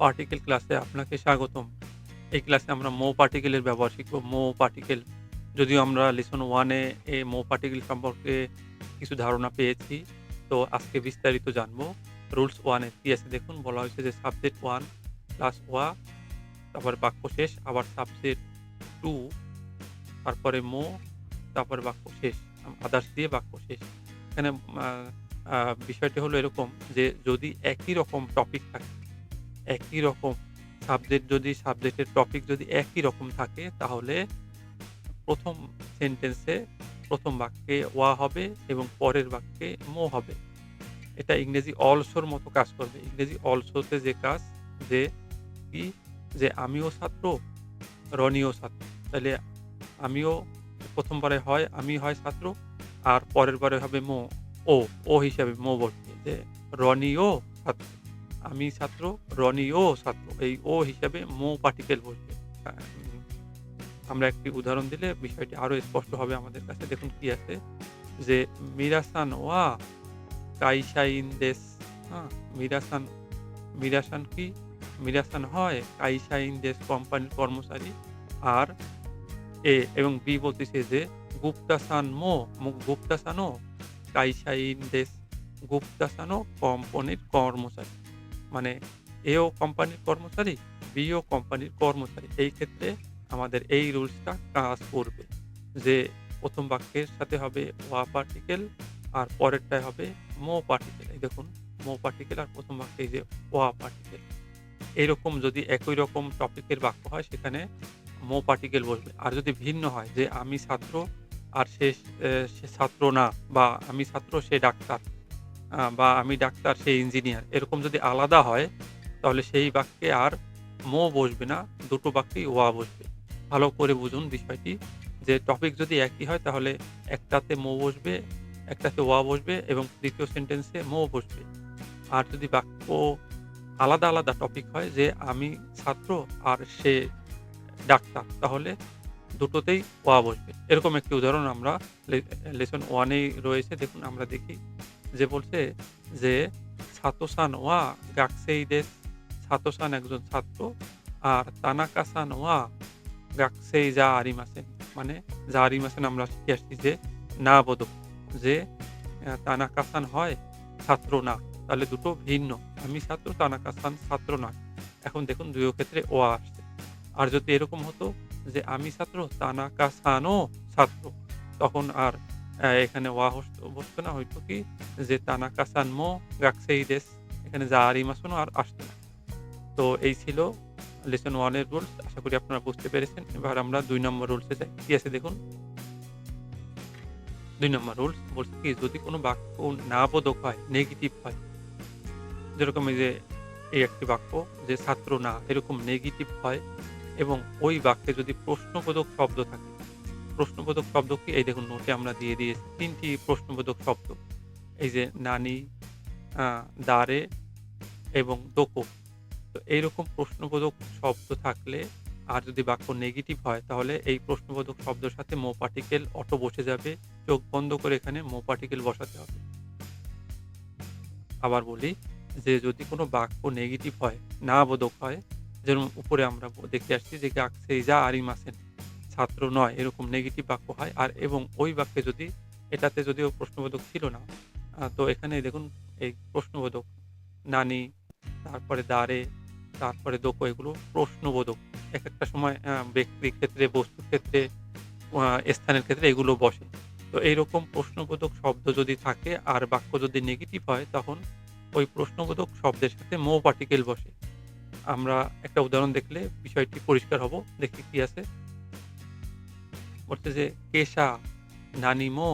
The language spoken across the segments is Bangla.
পার্টিকেল ক্লাসে আপনাকে স্বাগতম। এই ক্লাসে আমরা মো পার্টিকেলের ব্যবহার শিখব। মো পার্টিকেল যদিও আমরা লেসন 1 এ মো পার্টিকেল সম্পর্কে কিছু ধারণা পেয়েছি। তো আজকে বিস্তারিত জানব। রুলস 1 এ কি আছে দেখুন বলা হয়েছে যে সাবজেক্ট 1 প্লাস ওয়া, তারপরে বাক্য শেষ, আবার সাবজেক্ট 2, তারপরে মো, তারপরে বাক্য শেষ। আদার্স দিয়ে বাক্য শেষ। এখানে আ আ বিষয়টি হলো এরকম যে যদি একই রকম টপিক থাকে, একই রকম সাবজেক্টের টপিক যদি একই রকম থাকে তাহলে ১ম সেন্টেন্সে ১ম বাক্যে ওয়া হবে এবং পরের বাক্যে মো হবে। এটা ইংরেজি অলসোর মতো কাজ করবে। ইংরেজি অলসোতে যে কাজ যে কি যে আমিও ছাত্র, রনিও ছাত্র। তাইলে আমিও ১ম বারে হয় আমি হয় ছাত্র আর পরের বারে হবে মো, ও হিসাবে মো বসবে যে রনিও ছাত্র। আমি ছাত্র, রনিও ছাত্র। এই ও হিসাবে মো পার্টিকেল বসবে। আ উম আমরা একটি উদাহরণ দিলে বিষয়টি আরো স্পষ্ট হবে আমাদের কাছে। দেখুন কি আছে যে মিরাসান ওয়া কাইশাইন দেস। হ্যাঁ? মিরাসান মিরাসান কি? মিরাসান হয় কাইশাইন দেস কোম্পানির কর্মচারী। আর এবং বি বলতেছে যে গুপ্তাসান গুপ্তাসানো কাইশাইন দেস। গুপ্তাসানো কোম্পানির কর্মচারী। মানে এও কোম্পানির কর্মচারী, বিও কোম্পানির কর্মচারী। এই ক্ষেত্রে আমাদের এই রুলসটা কাজ করবে। যে ১ম বাক্যের সাথে হবে ওয়া পার্টিকেল আর পরেরটায় হবে মো পার্টিকেল। এই দেখুন মো পার্টিকেল আর ১ম বাক্যে এই যে ওয়া পার্টিকেল। এইরকম যদি একই রকম টপিকের বাক্য হয় সেখানে মো পার্টিকেল বসবে। আর যদি ভিন্ন হয় যে আমি ছাত্র আর সে ছাত্র না, বা আমি ছাত্র সে ডাক্তার, বা আমি ডাক্তার সে ইঞ্জিনিয়ার। এরকম যদি আলাদা হয় তাহলে সেই বাক্যে আর মো বসবে না, দুটো বাক্যেই ওয়া বসবে। ভালো করে বুঝুন বিষয়টি যে টপিক যদি একই হয় তাহলে একটাতে মো বসবে, একটাতে ওয়া বসবে এবং ২য় সেন্টেন্সে মো বসবে। আর যদি বাক্য আলাদা টপিক হয় যে আমি ছাত্র আর সে ডাক্তার, তাহলে দুটোতেই ওয়া বসবে। এরকম একটি উদাহরণ আমরা লেসন 1 এই রয়েছে। দেখুন আমরা দেখি যে বলছে যে সাতো-সান ওয়া গাকুসেই দেসু। সাতো-সান একজন ছাত্র আর তানাকা-সান ওয়া গাকুসেই জা আরিমাসেন। মানে জা আরিমাসেন আমরা শিখে আসছি যে না বোধক। যে তানাকা-সান হয় ছাত্র না। তাহলে দুটো ভিন্ন। আমি ছাত্র, তানাকা-সান ছাত্র নয়। এখন দেখুন ২ ক্ষেত্রে ওয়া আসছে। আর যদি এরকম হতো যে আমি ছাত্র, তানাকা-সানও ছাত্র, তখন আর এখানে ওয়া বসতো না, হইতো কি যে তানাকা-সান মো গাকুসেই দেসু। এখানে যা আরিমাসেনও আর আসতো না। তো এই ছিল লেসন 1 এর রুলস। আশা করি আপনারা বুঝতে পেরেছেন। এবার আমরা ২ নম্বর রুলসে যাই। কি আছে দেখুন? ২ নম্বর রুলস বলছে কি যদি কোন বাক্য না বোধক হয়, নেগেটিভ হয়, যেরকম এই যে এই একটি বাক্য যে ছাত্র না এরকম নেগেটিভ হয় এবং ওই বাক্যে যদি প্রশ্নবোধক শব্দ থাকে। প্রশ্নবোধক শব্দ কি? এই দেখুন নোটে আমরা দিয়ে দিয়েছি ৩ টি প্রশ্নবোধক শব্দ। এই যে নানি, আ দারে এবং দোকো। তো এইরকম প্রশ্নবোধক শব্দ থাকলে আর যদি বাক্য নেগেটিভ হয় তাহলে এই প্রশ্নবোধক শব্দের সাথে মো পার্টিকেল অটো বসে যাবে। চোখ বন্ধ করে এখানে মো পার্টিকেল বসাতে হবে। আবার বলি যে যদি কোনো বাক্য নেগেটিভ হয়, না বোধক হয়, যেরকম উপরে আমরা দেখে আসছি যে গাকসেইজা আরিমাসেন, ছাত্র নয়, এরকম নেগেটিভ বাক্য হয় আর এবং ওই বাক্যে যদি এটাতে যদিও প্রশ্নবোধক ছিল না, তো এখানে দেখুন এই প্রশ্নবোধক নানি, তারপরে দাঁড়ে, তারপরে দোকো এগুলো প্রশ্নবোধক। একেকটা সময় ব্যক্তির ক্ষেত্রে, বস্তুর ক্ষেত্রে, স্থানের ক্ষেত্রে এগুলো বসে। তো এইরকম প্রশ্নবোধক শব্দ যদি থাকে আর বাক্য যদি নেগেটিভ হয় তখন ওই প্রশ্নবোধক শব্দের সাথে মো পার্টিকেল বসে। আমরা একটা উদাহরণ দেখলে বিষয়টি পরিষ্কার হব। দেখি কি আছে? বলছে যে কেশা নানিমো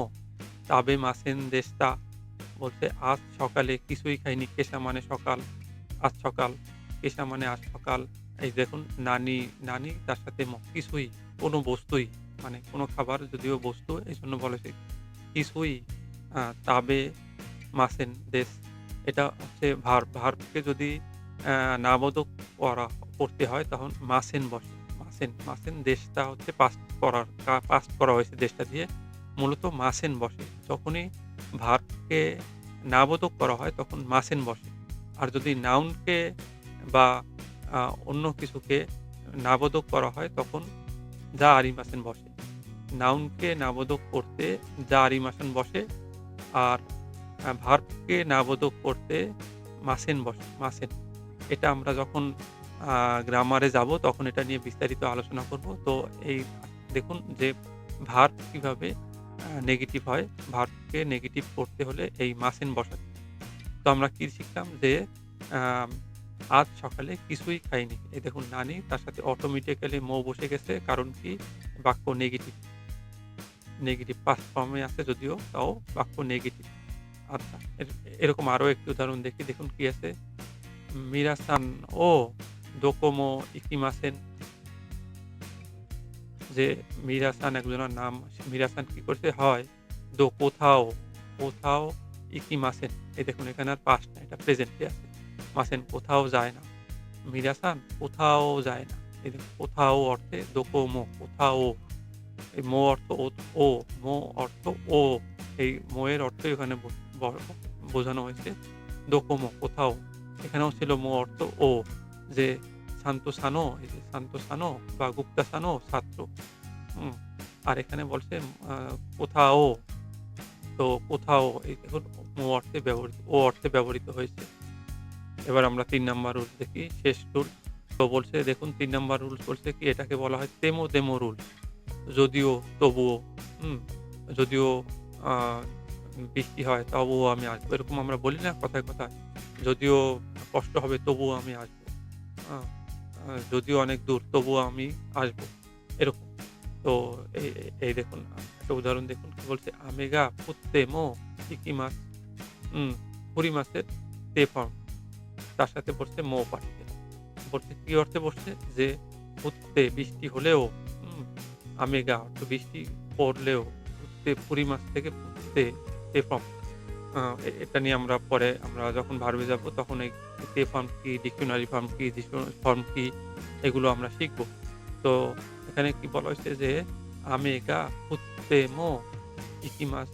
তাবে মাসেন দেশতা। বলছে আজ সকালে কিছুই খাইনি। কেশা মানে সকাল, আজ সকাল। কেশা মানে আজ সকাল। এই দেখুন নানি তার সাথে কিছুই, কোনো বস্তুই, মানে কোনো খাবার যদিও বস্তু এইজন্য বলেছে কিছুই তাবে মাসেন দেশ। এটা হচ্ছে ভার্ব। ভার্বকে যদি নাবোধক করতে হয় তখন মাসেন বসে। মাসেন দেশটা হচ্ছে পাস্ট করা হয়েছে দেশটা দিয়ে। মূলত মাসেন বসে। যখনই ভার্বকে নাবোধক করা হয় তখন মাসেন বসে। আর যদি নাউনকে বা অন্য কিছুকে নাবোধক করা হয় তখন যা আরিমাসেন বসে। নাউনকে নাবোধক করতে যা আরিমাসেন বসে, আর ভার্বকে নাবোধক করতে মাসেন বসে, মাসেন। এটা আমরা যখন গ্রামারে যাব তখন এটা নিয়ে বিস্তারিত আলোচনা করব। তো এই দেখুন যে ভার্ব কিভাবে নেগেটিভ হয়। ভার্বকে নেগেটিভ করতে হলে এই মাসেন বসাতে। তো আমরা কি শিখলাম যে আম আজ সকালে কিছুই খাইনি। এই দেখুন নানি, তার সাথে অটোমেটিক্যালি মো বসে গেছে। কারণ কি? বাক্য নেগেটিভ। নেগেটিভ পাস্ট ফর্মে আছে যদিও, তাও বাক্য নেগেটিভ। আচ্ছা, এরকম আরো একটি উদাহরণ দেখি। দেখুন কি আছে? মিরাসান ও দোকোমো ইকিমাসেন। যে মিরাসান একজনের নাম। মিরাসান কি করতে হয়? কোথাও, কোথাও ইকিমাসেন। এই দেখুন এখানে আর পাস্ট না, এটা প্রেজেন্টে আছে। মাসেন কোথাও যায় না। মিরাসান কোথাও যায় না। এই দেখুন কোথাও অর্থে দোকোমো, কোথাও। এই মো অর্থ ও, মো অর্থ ও। এই মো এর অর্থই ওখানে বোঝানো হয়েছে। দোকোমো কোথাও। এখানেও ছিল মো অর্থ ও। যে শান্ত সানো, এই যে শান্ত সানো বা গুপ্তা সানো ছাত্র। হুম? আর এখানে বলছে কোথাও। তো কোথাও এই দেখুন মো অর্থে ব্যবহৃত, ও অর্থে ব্যবহৃত হয়েছে। এবার আমরা ৩ নাম্বার রুলস দেখি, শেষ রুল। তো বলছে দেখুন ৩ নাম্বার রুলস বলছে কি, এটাকে বলা হয় তেমো তেমো রুল। যদিও, তবুও, হুম? যদিও আ বৃষ্টি হয় তবুও আমি আসবো। এরকম আমরা বলি না কথায়, কথায়? যদিও কষ্ট হবে তবুও আমি আসবো। আ আ যদিও অনেক দূর তবুও আমি আসবো। এরকম। তো এই দেখুন একটা উদাহরণ দেখুন কি বলছে, আমেগা ফুত্তে মো ইকিমাস। হুম, ফুরিমাসের তে ফর্ম। তার সাথে বসছে মো পার্টিকেল। বলছে কি অর্থে বসছে? যে ফুটতে বৃষ্টি হলেও, হুম, আমেগা অর্থ বৃষ্টি পড়লেও, ফুটতে ফুরিমাস থেকে ফুটতে তে ফর্ম। এটা নিয়ে আমরা পরে আমরা যখন ভার্বে যাব তখন এই তে ফর্ম কি, ডিকশনারি ফর্ম কি, ডিকশনারি ফর্ম কি, এগুলো আমরা শিখব। তো এখানে কি বলা হয়েছে যে আমেগা ফুত্তে মো ইকিমাস।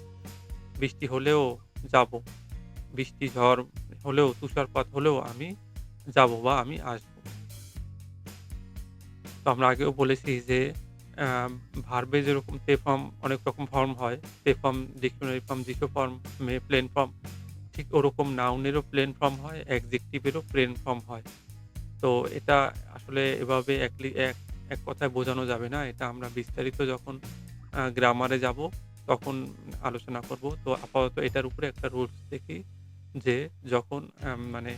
বৃষ্টি হলেও যাব। বৃষ্টি ঝড় হলেও, তুষারপাত হলেও আমি যাব বা আমি আসব। তো আমরা আগেও বলেছি যে আ ভার্বে যেরকম তে ফর্ম অনেক রকম ফর্ম হয়। তে ফর্ম, ডিকশনারি ফর্ম, জিসো ফর্ম, প্লেন ফর্ম। ঠিক ওরকম নাউনেরও প্লেন ফর্ম হয়, অ্যাডজেক্টিভেরও প্লেন ফর্ম হয়। তো এটা আসলে এভাবে এক কথায় বোঝানো যাবে না। এটা আমরা বিস্তারিত যখন গ্রামারে যাব তখন আলোচনা করব। তো আপাতত এটার উপরে একটা রুলস দেখি যে যখন মানে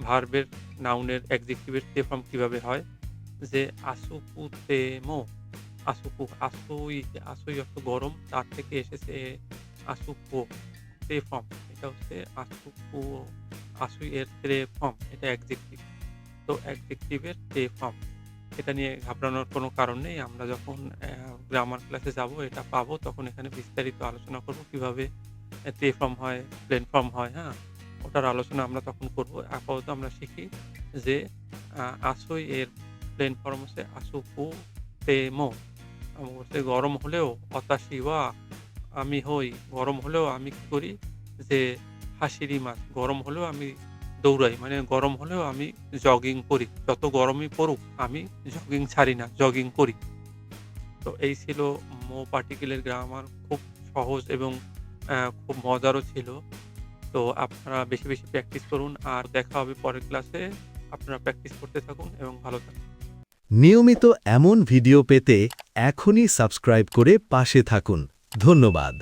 ভার্বের, নাউনের, অ্যাডজেক্টিভের তে ফর্ম কিভাবে হয়? যে আসুকুতেমো, আসুকু, আসুই, আসুই অর্থ গরম, তার থেকে এসেছে আসুকো, তে ফর্ম। এটা হচ্ছে আসুকু, আসুই এর তে ফর্ম। এটা অ্যাডজেক্টিভ। তো অ্যাডজেক্টিভের তে ফর্ম। এটা নিয়ে ঘাবড়ানোর কোনো কারণ নেই। আমরা যখন গ্রামার ক্লাসে যাব এটা পাবো, তখন এখানে বিস্তারিত আলোচনা করব কিভাবে তে ফর্ম হয়, প্লেন ফর্ম হয়, হ্যাঁ? ওটার আলোচনা আমরা তখন করব। আপাতত আমরা শিখি যে আসুই এর প্লেন ফর্ম হচ্ছে আসুকু তেমো। বলছে গরম হলেও অতাশি ওয়া আমি হই। গরম হলেও আমি কি করি? যে হাসিরিমাস। গরম হলেও আমি দৌড়াই। মানে গরম হলেও আমি জগিং করি। যত গরমই পড়ুক আমি জগিং ছাড়ি না, জগিং করি। তো এই ছিল মো পার্টিকেলের গ্রামার। খুব সহজ এবং খুব মজারও ছিল। তো আপনারা বেশি, বেশি প্র্যাকটিস করুন। আর দেখা হবে পরের ক্লাসে। আপনারা প্র্যাকটিস করতে থাকুন এবং ভালো থাকুন। নিয়মিত এমন ভিডিও পেতে এখনই সাবস্ক্রাইব করে পাশে থাকুন। ধন্যবাদ।